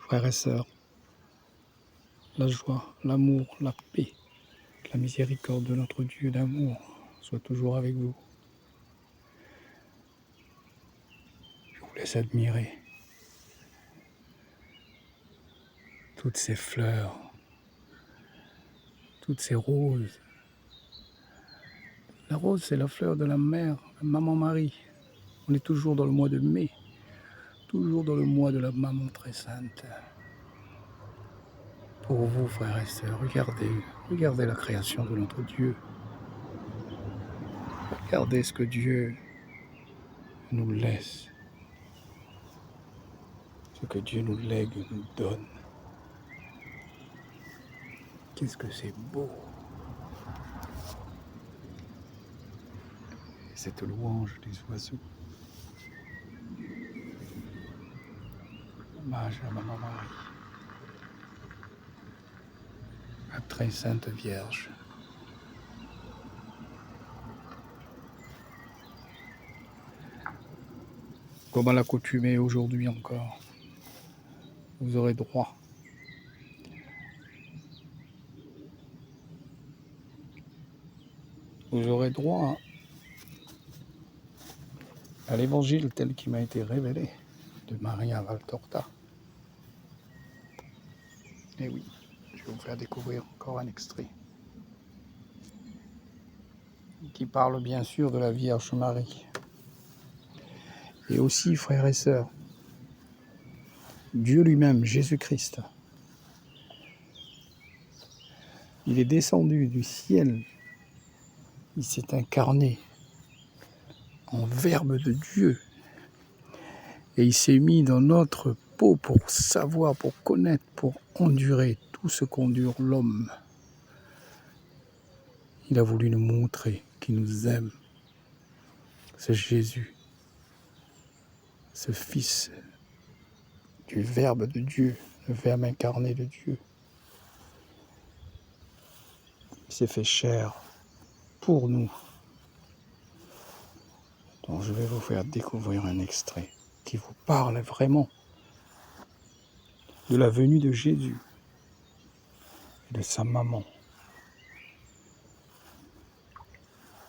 Frères et sœurs, la joie, l'amour, la paix, la miséricorde de notre Dieu d'amour soit toujours avec vous. Je vous laisse admirer toutes ces fleurs, toutes ces roses. La rose, c'est la fleur de la mère, la maman Marie. On est toujours dans le mois de mai, toujours dans le mois de la maman très sainte. Pour vous, frères et sœurs, regardez la création de notre Dieu. Regardez ce que Dieu nous laisse, ce que Dieu nous lègue, nous donne. Qu'est-ce que c'est beau! Et cette louange des oiseaux. Hommage à Maman Marie, la très sainte Vierge. Comme à l'accoutumée aujourd'hui encore, vous aurez droit à l'évangile tel qu'il m'a été révélé de Maria Valtorta. Et oui, je vais vous faire découvrir encore un extrait qui parle bien sûr de la Vierge Marie. Et aussi, frères et sœurs, Dieu lui-même, Jésus-Christ, il est descendu du ciel, il s'est incarné en Verbe de Dieu et il s'est mis dans notre peau pour savoir, pour connaître, pour endurer tout ce qu'endure l'homme. Il a voulu nous montrer qu'il nous aime. C'est Jésus, ce Fils du Verbe de Dieu, le Verbe incarné de Dieu. Il s'est fait chair pour nous. Donc je vais vous faire découvrir un extrait qui vous parle vraiment de la venue de Jésus et de sa maman,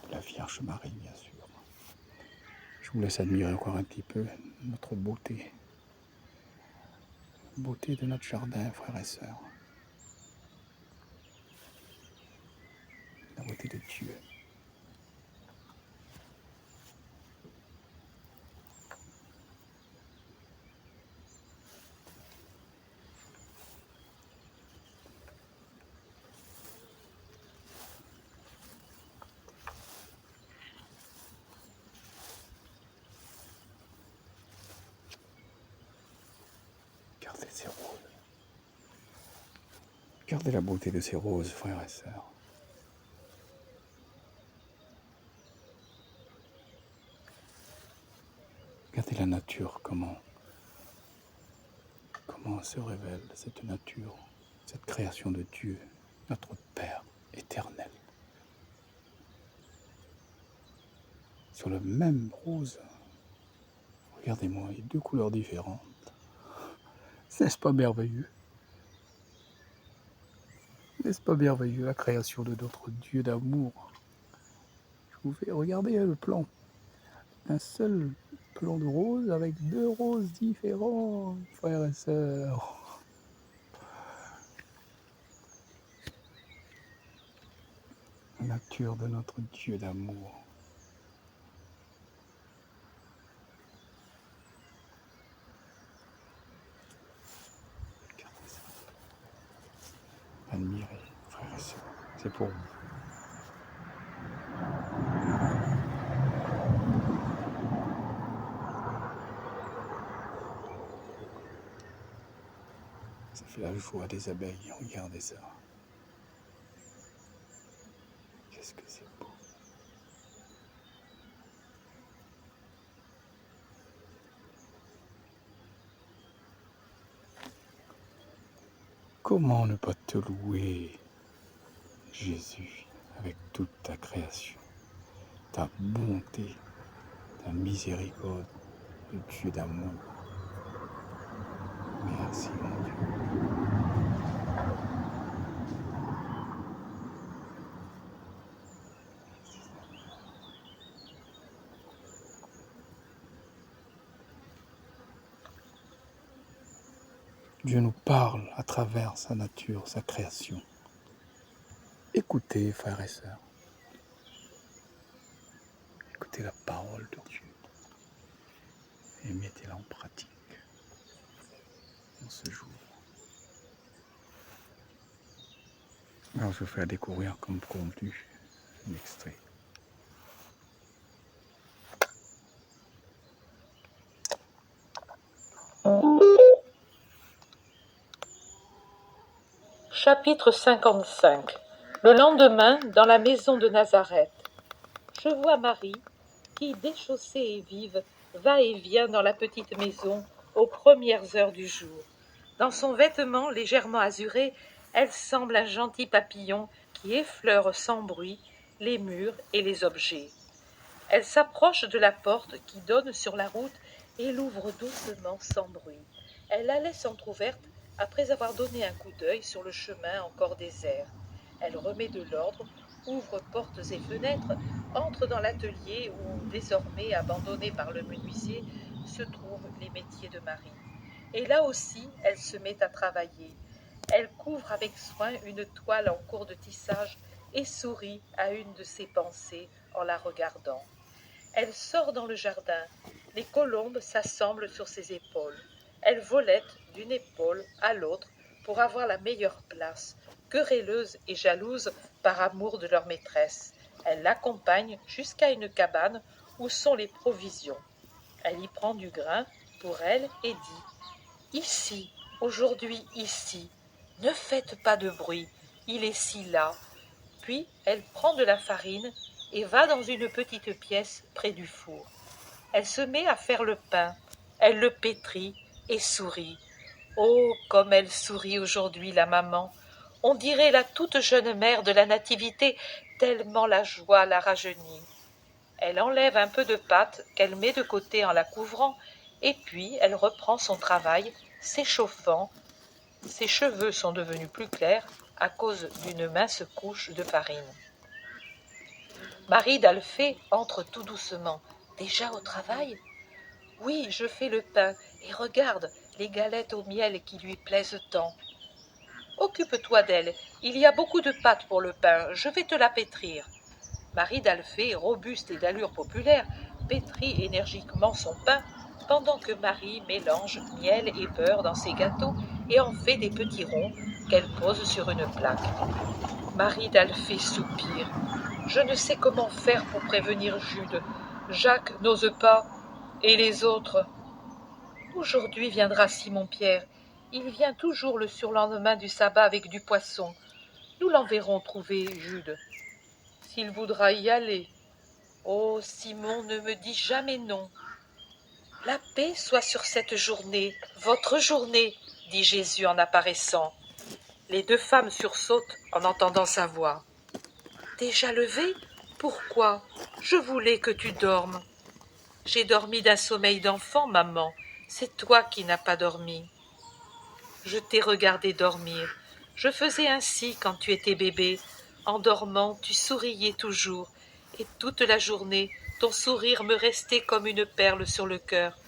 de la Vierge Marie bien sûr. Je vous laisse admirer encore un petit peu notre beauté, la beauté de notre jardin, frères et sœurs, la beauté de Dieu. Regardez ces roses. Regardez la beauté de ces roses, frères et sœurs. Regardez la nature, comment se révèle cette nature, cette création de Dieu, notre Père éternel. Sur le même rose, regardez-moi, il y a deux couleurs différentes. N'est-ce pas merveilleux? N'est-ce pas merveilleux, la création de notre Dieu d'amour? Je vous fais regarder le plan. Un seul plan de rose avec deux roses différentes, frères et sœurs. La nature de notre Dieu d'amour. Regardez ça. Admirez, frères et sœurs. C'est pour vous. Ça fait la joie des abeilles, regardez ça. Qu'est-ce que c'est beau. Comment ne pas te louer, Jésus, avec toute ta création, ta bonté, ta miséricorde, le Dieu d'amour. Merci mon Dieu. Dieu nous parle à travers sa nature, sa création. Écoutez, frères et sœurs. Écoutez la parole de Dieu et mettez-la en pratique en ce jour. Alors, je vais vous faire découvrir comme convenu un extrait. Chapitre 55. Le lendemain, dans la maison de Nazareth, je vois Marie qui, déchaussée et vive, va et vient dans la petite maison aux premières heures du jour. Dans son vêtement légèrement azuré, elle semble un gentil papillon qui effleure sans bruit les murs et les objets. Elle s'approche de la porte qui donne sur la route et l'ouvre doucement sans bruit. Elle la laisse entr'ouverte après avoir donné un coup d'œil sur le chemin encore désert. Elle remet de l'ordre, ouvre portes et fenêtres, entre dans l'atelier où, désormais abandonné par le menuisier, se trouvent les métiers de Marie. Et là aussi, elle se met à travailler. Elle couvre avec soin une toile en cours de tissage et sourit à une de ses pensées en la regardant. Elle sort dans le jardin. Les colombes s'assemblent sur ses épaules. Elle volette d'une épaule à l'autre pour avoir la meilleure place, querelleuses et jalouses par amour de leur maîtresse. Elle l'accompagne jusqu'à une cabane où sont les provisions. Elle y prend du grain pour elle et dit « Ici, aujourd'hui ici, ne faites pas de bruit, il est si là. » Puis elle prend de la farine et va dans une petite pièce près du four. Elle se met à faire le pain, elle le pétrit et sourit. Oh, comme elle sourit aujourd'hui, la maman! On dirait la toute jeune mère de la Nativité, tellement la joie la rajeunit. Elle enlève un peu de pâte qu'elle met de côté en la couvrant, et puis elle reprend son travail, s'échauffant. Ses cheveux sont devenus plus clairs à cause d'une mince couche de farine. Marie d'Alphée entre tout doucement. « Déjà au travail ? » ?»« Oui, je fais le pain, et regarde, les galettes au miel qui lui plaisent tant. »« Occupe-toi d'elle, il y a beaucoup de pâte pour le pain, je vais te la pétrir. » Marie d'Alphée, robuste et d'allure populaire, pétrit énergiquement son pain, pendant que Marie mélange miel et beurre dans ses gâteaux et en fait des petits ronds qu'elle pose sur une plaque. Marie d'Alphée soupire. « Je ne sais comment faire pour prévenir Jude. Jacques n'ose pas, et les autres. Aujourd'hui viendra Simon-Pierre. Il vient toujours le surlendemain du sabbat avec du poisson. Nous l'enverrons trouver Jude. S'il voudra y aller. Oh, Simon ne me dit jamais non. La paix soit sur cette journée, votre journée, dit Jésus en apparaissant. Les deux femmes sursautent en entendant sa voix. Déjà levé ? Pourquoi ? Je voulais que tu dormes. J'ai dormi d'un sommeil d'enfant, maman. C'est toi qui n'as pas dormi. Je t'ai regardé dormir. Je faisais ainsi quand tu étais bébé. En dormant, tu souriais toujours. Et toute la journée, ton sourire me restait comme une perle sur le cœur.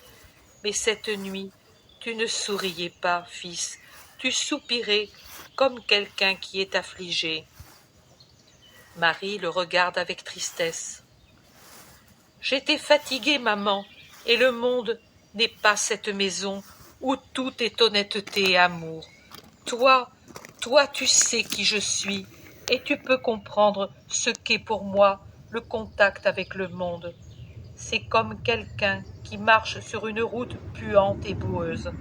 Mais cette nuit, tu ne souriais pas, fils. Tu soupirais comme quelqu'un qui est affligé. Marie le regarde avec tristesse. J'étais fatiguée, maman, et le monde n'est pas cette maison où tout est honnêteté et amour. Toi, tu sais qui je suis, et tu peux comprendre ce qu'est pour moi le contact avec le monde. C'est comme quelqu'un qui marche sur une route puante et boueuse.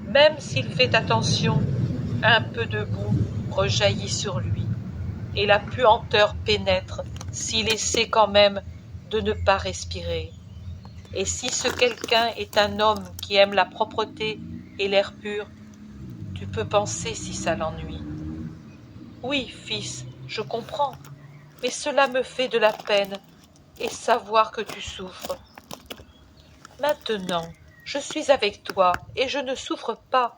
Même s'il fait attention, un peu de boue rejaillit sur lui, et la puanteur pénètre s'il essaie quand même de ne pas respirer. Et si ce quelqu'un est un homme qui aime la propreté et l'air pur, tu peux penser si ça l'ennuie. Oui, fils, je comprends, mais cela me fait de la peine, et savoir que tu souffres. Maintenant, je suis avec toi, et je ne souffre pas.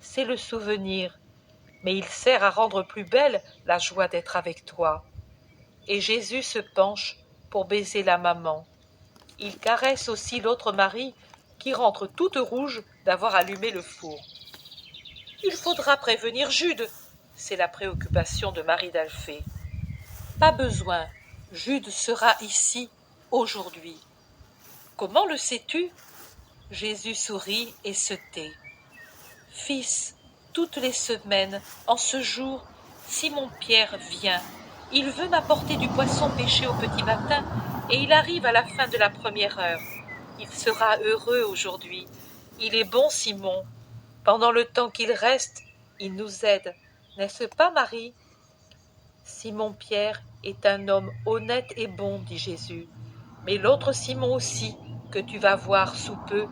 C'est le souvenir, mais il sert à rendre plus belle la joie d'être avec toi. Et Jésus se penche pour baiser la maman. Il caresse aussi l'autre Marie, qui rentre toute rouge d'avoir allumé le four. Il faudra prévenir Jude. C'est la préoccupation de Marie d'Alphée. Pas besoin, Jude sera ici aujourd'hui. Comment le sais-tu? Jésus sourit et se tait. Fils, toutes les semaines, en ce jour, Simon-Pierre vient. Il veut m'apporter du poisson pêché au petit matin et il arrive à la fin de la première heure. Il sera heureux aujourd'hui. Il est bon, Simon. Pendant le temps qu'il reste, il nous aide. N'est-ce pas, Marie? Simon-Pierre est un homme honnête et bon, dit Jésus. Mais l'autre Simon aussi, que tu vas voir sous peu,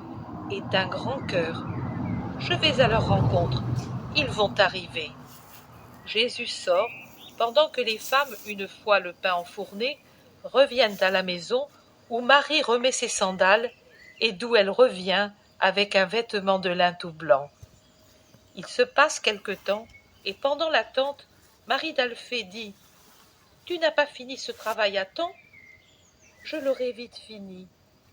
est un grand cœur. Je vais à leur rencontre. Ils vont arriver. Jésus sort, pendant que les femmes, une fois le pain enfourné, reviennent à la maison où Marie remet ses sandales et d'où elle revient avec un vêtement de lin tout blanc. Il se passe quelque temps, et pendant l'attente, Marie d'Alphée dit « Tu n'as pas fini ce travail à temps ? Je l'aurai vite fini,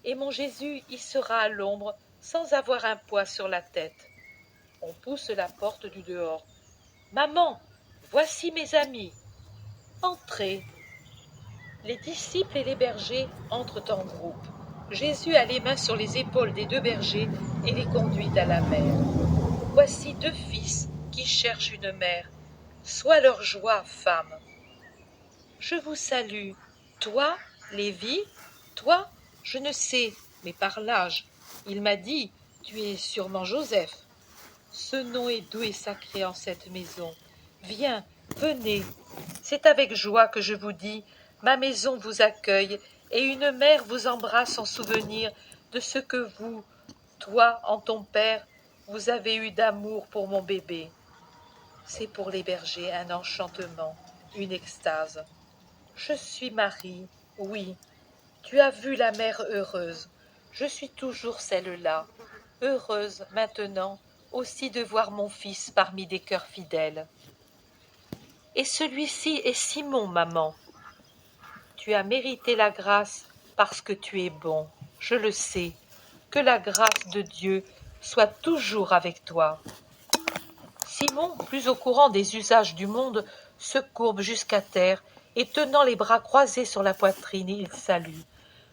et mon Jésus y sera à l'ombre sans avoir un poids sur la tête. » On pousse la porte du dehors. « Maman, voici mes amis. Entrez. » Les disciples et les bergers entrent en groupe. Jésus a les mains sur les épaules des deux bergers et les conduit à la mer. Voici deux fils qui cherchent une mère. Sois leur joie, femme. Je vous salue. Toi, Lévi, toi, je ne sais, mais par l'âge. Il m'a dit, tu es sûrement Joseph. Ce nom est doux et sacré en cette maison. Viens, venez. C'est avec joie que je vous dis, ma maison vous accueille, et une mère vous embrasse en souvenir de ce que vous, toi, en ton père, vous avez eu d'amour pour mon bébé. C'est pour les bergers un enchantement, une extase. Je suis Marie, oui. Tu as vu la mère heureuse. Je suis toujours celle-là, heureuse maintenant aussi de voir mon fils parmi des cœurs fidèles. Et celui-ci est Simon, maman. Tu as mérité la grâce parce que tu es bon, je le sais. Que la grâce de Dieu soit toujours avec toi. Simon, plus au courant des usages du monde, se courbe jusqu'à terre et tenant les bras croisés sur la poitrine, il salue.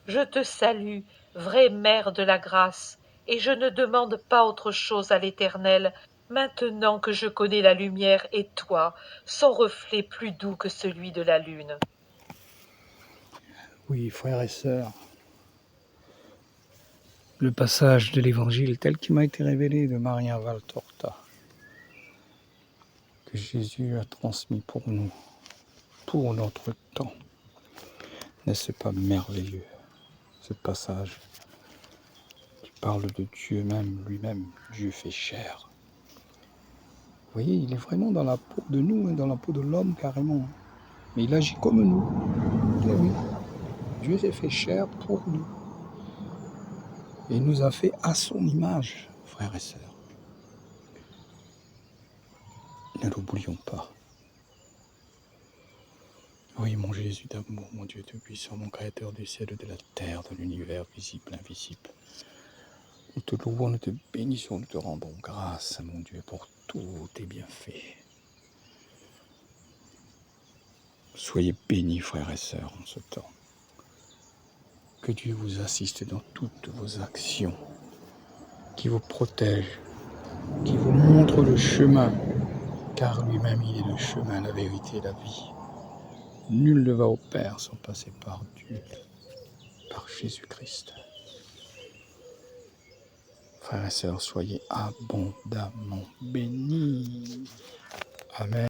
Je te salue, vraie mère de la grâce, et je ne demande pas autre chose à l'Éternel, maintenant que je connais la lumière et toi, son reflet plus doux que celui de la lune. Oui, frères et sœurs, le passage de l'Évangile tel qu'il m'a été révélé de Maria Valtorta, que Jésus a transmis pour nous, pour notre temps. N'est-ce pas merveilleux, ce passage qui parle de Dieu même, lui-même, Dieu fait chair. Vous voyez, il est vraiment dans la peau de nous, dans la peau de l'homme carrément. Mais il agit comme nous. Et oui, Dieu s'est fait chair pour nous. Et il nous a fait à son image, frères et sœurs. Ne l'oublions pas. Oui, mon Jésus d'amour, mon Dieu Tout-Puissant, mon Créateur du ciel et de la terre, de l'univers visible, invisible. Nous te louons, nous te bénissons, nous te rendons grâce, mon Dieu, pour tous tes bienfaits. Soyez bénis, frères et sœurs, en ce temps. Que Dieu vous assiste dans toutes vos actions, qui vous protège, qui vous montre le chemin, car lui-même il est le chemin, la vérité et la vie. Nul ne va au Père sans passer par Dieu, par Jésus-Christ. Frères et sœurs, soyez abondamment bénis. Amen.